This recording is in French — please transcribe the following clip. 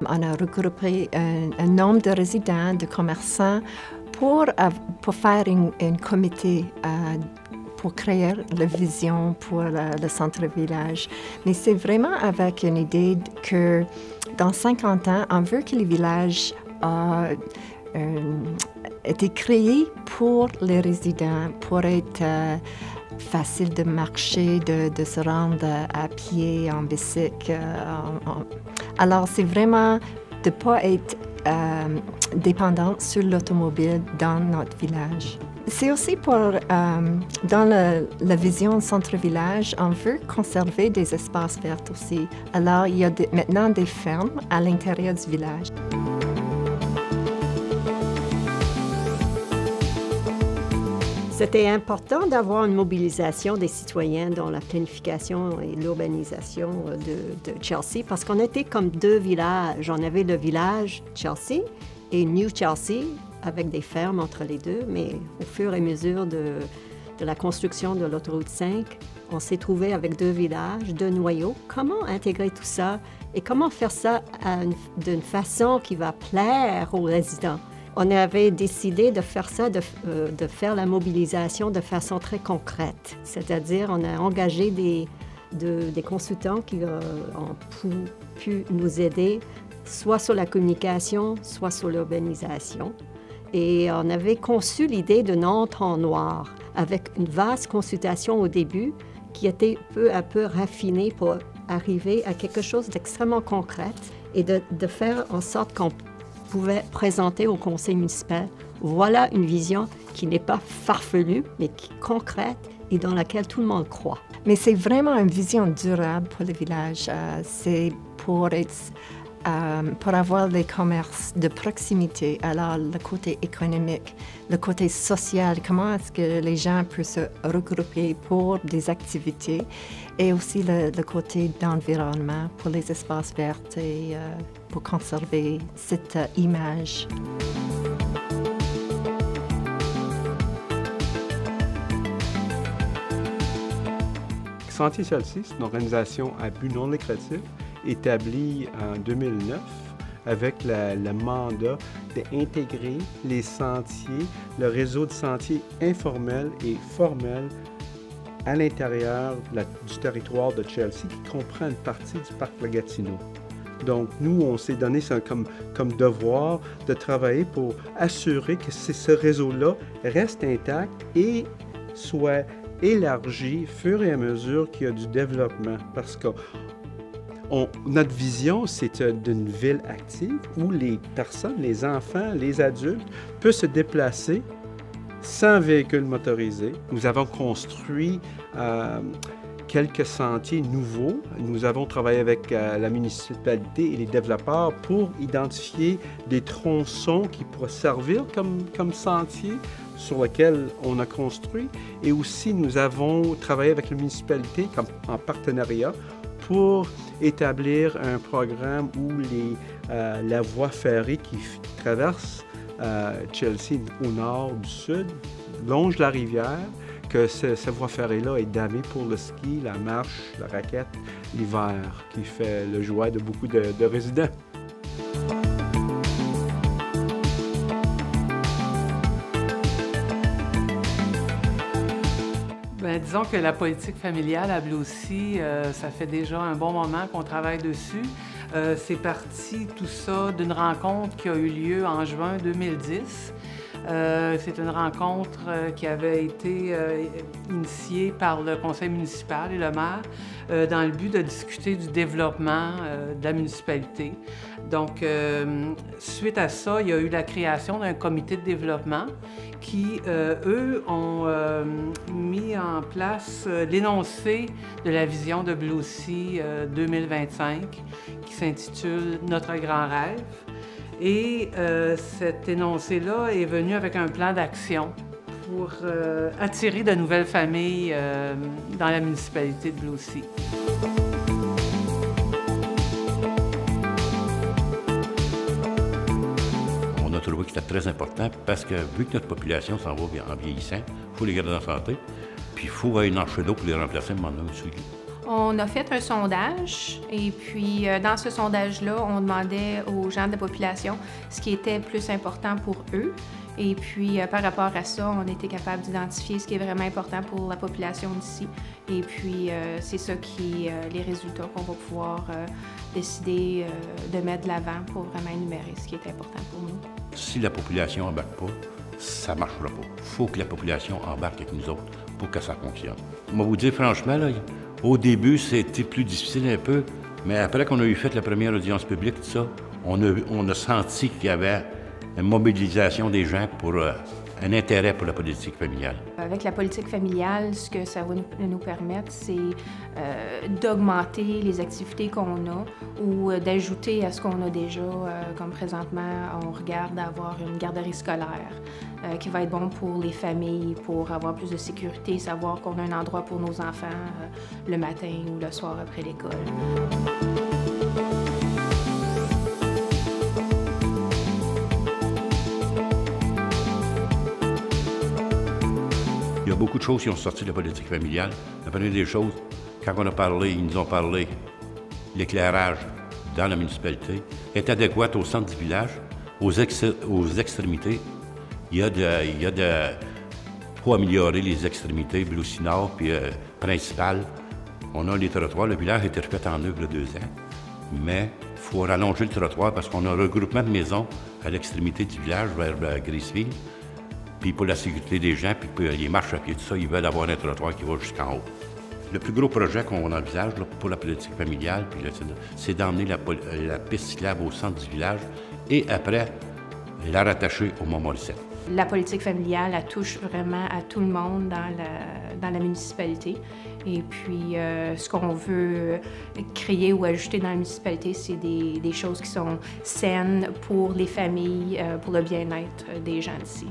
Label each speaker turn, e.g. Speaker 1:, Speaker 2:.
Speaker 1: on a regroupé un nombre de résidents, de commerçants pour faire un comité pour créer la vision pour le centre-village. Mais c'est vraiment avec une idée que dans 50 ans, on veut que le village été créé pour les résidents, pour être facile de marcher, de se rendre à pied, en bicycle. Alors, c'est vraiment de ne pas être dépendante sur l'automobile dans notre village. C'est aussi pour, dans la vision centre-village, on veut conserver des espaces verts aussi. Alors, il y a maintenant des fermes à l'intérieur du village.
Speaker 2: C'était important d'avoir une mobilisation des citoyens dans la planification et l'urbanisation de Chelsea parce qu'on était comme deux villages. On avait le village Chelsea et New Chelsea avec des fermes entre les deux, mais au fur et à mesure de la construction de l'autoroute 5, on s'est trouvé avec deux villages, deux noyaux. Comment intégrer tout ça et comment faire ça d'une façon qui va plaire aux résidents? On avait décidé de faire ça, de faire la mobilisation de façon très concrète. C'est-à-dire, on a engagé des consultants qui ont pu nous aider, soit sur la communication, soit sur l'urbanisation. Et on avait conçu l'idée d'un entonnoir avec une vaste consultation au début qui était peu à peu raffinée pour arriver à quelque chose d'extrêmement concret et de faire en sorte qu'on pouvait présenter au conseil municipal, voilà une vision qui n'est pas farfelue, mais qui est concrète et dans laquelle tout le monde croit.
Speaker 1: Mais c'est vraiment une vision durable pour le village. C'est pour avoir des commerces de proximité. Alors, le côté économique, le côté social, comment est-ce que les gens peuvent se regrouper pour des activités et aussi le côté d'environnement pour les espaces verts et pour conserver cette image.
Speaker 3: Sentier Chelsea, c'est une organisation à but non lucratif établie en 2009 avec le mandat d'intégrer les sentiers, le réseau de sentiers informels et formels à l'intérieur du territoire de Chelsea qui comprend une partie du parc La Gatineau. Donc, nous, on s'est donné ça comme devoir de travailler pour assurer que ce réseau-là reste intact et soit élargi au fur et à mesure qu'il y a du développement. Parce que notre vision, c'est d'une ville active où les personnes, les enfants, les adultes peuvent se déplacer sans véhicule motorisé. Nous avons construit quelques sentiers nouveaux. Nous avons travaillé avec la municipalité et les développeurs pour identifier des tronçons qui pourraient servir comme sentiers sur lesquels on a construit. Et aussi, nous avons travaillé avec la municipalité en partenariat pour établir un programme où la voie ferrée qui traverse Chelsea au nord du sud longe la rivière, que cette voie ferrée-là est damée pour le ski, la marche, la raquette, l'hiver, qui fait le joie de beaucoup de résidents.
Speaker 4: Bien, disons que la politique familiale à Blaucy, ça fait déjà un bon moment qu'on travaille dessus. C'est parti tout ça d'une rencontre qui a eu lieu en juin 2010. C'est une rencontre qui avait été initiée par le conseil municipal et le maire dans le but de discuter du développement de la municipalité. Donc, suite à ça, il y a eu la création d'un comité de développement qui, eux, ont mis en place l'énoncé de la vision de Blaucy 2025 qui s'intitule « Notre grand rêve ». Et cet énoncé-là est venu avec un plan d'action pour attirer de nouvelles familles dans la municipalité de Blaucy.
Speaker 5: On a trouvé que c'était très important parce que vu que notre population s'en va en vieillissant, il faut les garder en santé, puis il faut une arche d'eau pour les remplacer à un moment donné aussi.
Speaker 6: On a fait un sondage et puis dans ce sondage-là, on demandait aux gens de la population ce qui était plus important pour eux. Et puis par rapport à ça, on était capable d'identifier ce qui est vraiment important pour la population d'ici. Et puis c'est ça qui les résultats qu'on va pouvoir décider de mettre de l'avant pour vraiment énumérer ce qui est important pour nous.
Speaker 5: Si la population n'embarque pas, ça ne marchera pas. Il faut que la population embarque avec nous autres pour que ça fonctionne. Moi, vous dire franchement, là, au début, c'était plus difficile un peu, mais après qu'on a eu fait la première audience publique, tout ça, on a senti qu'il y avait une mobilisation des gens pour un intérêt pour la politique familiale.
Speaker 6: Avec la politique familiale, ce que ça va nous permettre, c'est d'augmenter les activités qu'on a ou d'ajouter à ce qu'on a déjà. Comme présentement, on regarde d'avoir une garderie scolaire qui va être bon pour les familles, pour avoir plus de sécurité, savoir qu'on a un endroit pour nos enfants le matin ou le soir après l'école.
Speaker 5: Il y a beaucoup de choses qui ont sorti de la politique familiale. La première des choses, quand on a parlé, ils nous ont parlé, l'éclairage dans la municipalité est adéquat au centre du village, aux extrémités. Il y a pour améliorer les extrémités, Bloussy Nord, puis principal. On a les trottoirs. Le village a été refait en œuvre il y a 2 ans. Mais il faut rallonger le trottoir parce qu'on a un regroupement de maisons à l'extrémité du village vers Griseville. Puis pour la sécurité des gens, puis pour les marches à pied, tout ça, ils veulent avoir un trottoir qui va jusqu'en haut. Le plus gros projet qu'on envisage là, pour la politique familiale, c'est d'emmener la piste cyclable au centre du village et après, la rattacher au Mont-Morissette.
Speaker 6: La politique familiale, elle touche vraiment à tout le monde dans la municipalité. Et puis, ce qu'on veut créer ou ajouter dans la municipalité, c'est des choses qui sont saines pour les familles, pour le bien-être des gens d'ici.